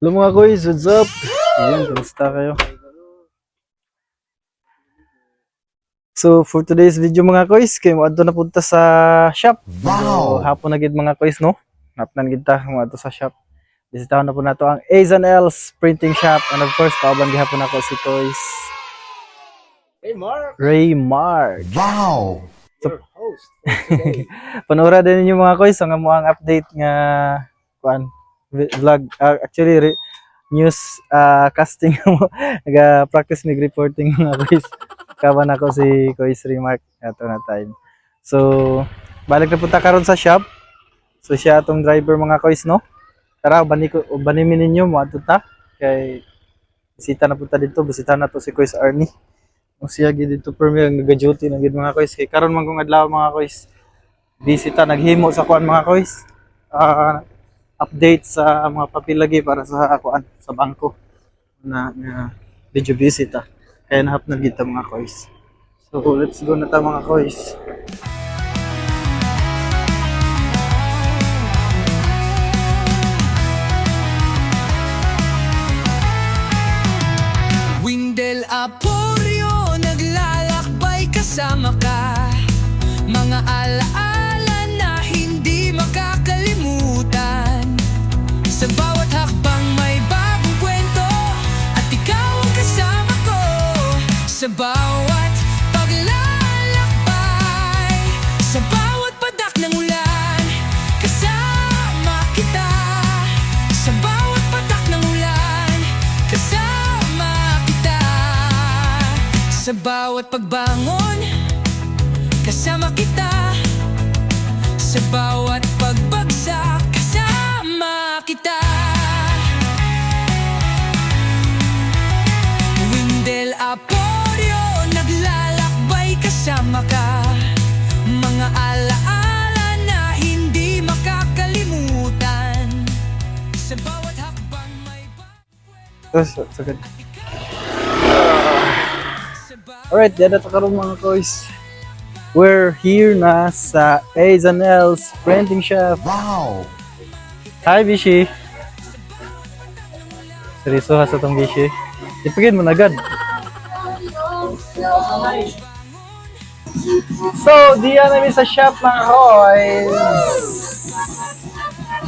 Hello mga guys, what's up? Ayan, kamusta kayo? So, for today's video mga guys, kayo mo na punta sa shop. So, hapon na gid mga guys, no? Hapon na gid ta mo sa shop. Bisitahan na po nato ang A's and L's printing shop. And of course, pauban gihapon ako si Toys Raymark. Wow! So, panoorin din niyo mga guys ang amuang update nga kuan vlog actually news casting mo naga-practice mig reporting mga guys. Kaban ako si Kois Remark ato na time. So, balik na punta karon sa shop. So, siya atong driver mga guys, no? Tara, banimin ninyo mo ato ta kay bisita na punta dito, bisita na to si Kois Arnie. Kung siya gid dito premier nag-duty na gid mga kois kay karon man kung adlaw mga kois bisita naghimo sa kuan mga kois update sa mga papel lagi para sa kuan sa bangko na video bisita kaya nahap na gid ta mga kois. So let's go na ta mga kois. Windel Aporio, naglalakbay kasama ka. Mga alaala na hindi makakalimutan. Sa bawat hakbang may bagong kwento, at ikaw ang kasama ko. Sa bawat paglalakbay, sa bawat padak ng ulan, kasama kita. Sa bawat patak ng ulan, kasama kita. Sa bawat pagbangon, kasama kita. Sa bawat pagbagsak, kasama kita. Windel Aporio, naglalakbay kasama ka. Mga alaala na hindi makakalimutan. Sa bawat hakbang may So good. Alright, dyan na karon mga kois. We're here na sa A's and L's printing shop. Wow! Hi Bishi. Seryoso ha sa tong Bishi. Ipagin mo na agad. So, diyan namin sa shop mga kois.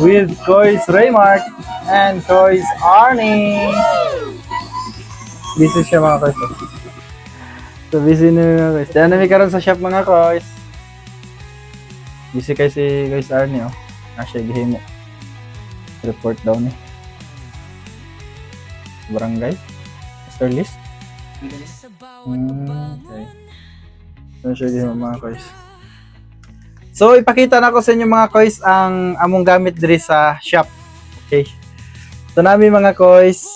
With Kois Raymark and Kois Arnie. Busy siya mga kois. So, busy na mga kois. Diyan namin karon sa shop mga kois. Busy kay si Kois Arnie, oh. Nasya gihimo. Report daw ni. Barangay? Master list? Okay. So, siya gihimo mga kois. So, ipakita na ko sa inyo mga kois ang among gamit diri sa shop. Okay. So, nami mga kois,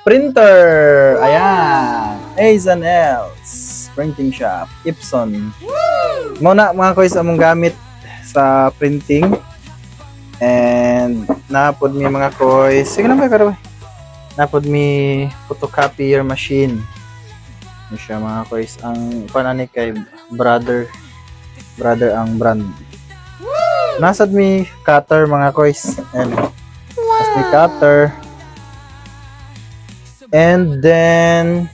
printer. Ayan. A's and L's printing shop. Epson. Muna mga kois among gamit sa printing. And napod mi mga kois. Sige na ba karoy? Napod mi photocopier machine. Ano siya mga kois. Ang panani kay brother ang brand. Nasad mi cutter mga kois. And nas mi cutter. And then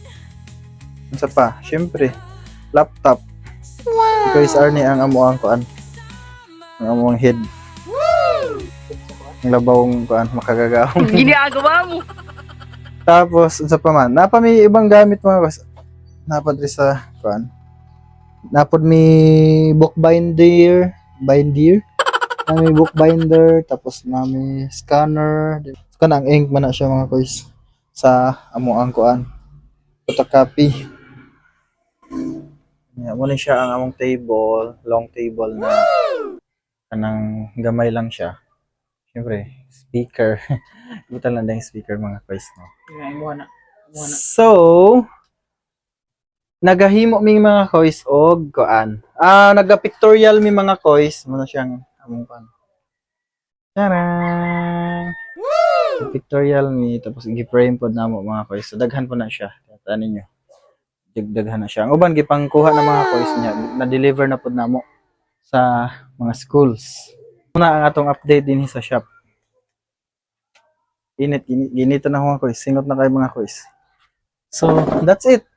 ano pa? Syempre laptop. Kois Arnie ang amuang kuan. Ang amuang head. Ang labawong kuan makagagahong. Ginagawa mo. Tapos unsa pa man? Napa mi ibang gamit mga kois. Napad ri sa kuan. Napod mi book binder, nami book binder, tapos nami scanner. Kanang ink man na siya mga kois sa amuang kuan. Photocopy. Yeah, muna siya ang among table, long table na kanang gamay lang siya. Siyempre, speaker. Buta lang yung speaker mga kois, no? So, nagahimo mi mga kois og kuan. Naga-pictorial mi mga kois, muna siyang among kuan. Tarang! Pictorial mi tapos gi-frame pod namo mga kois. So daghan po na siya. Tatan ninyo. Daghan na siya. Ang uban gipangkuha na mga kois niya, na-deliver na pod namo sa mga schools. Muna ang atong update din sa shop. Init, ginito na ako mga kois. Singot na kayo mga kois. So, that's it.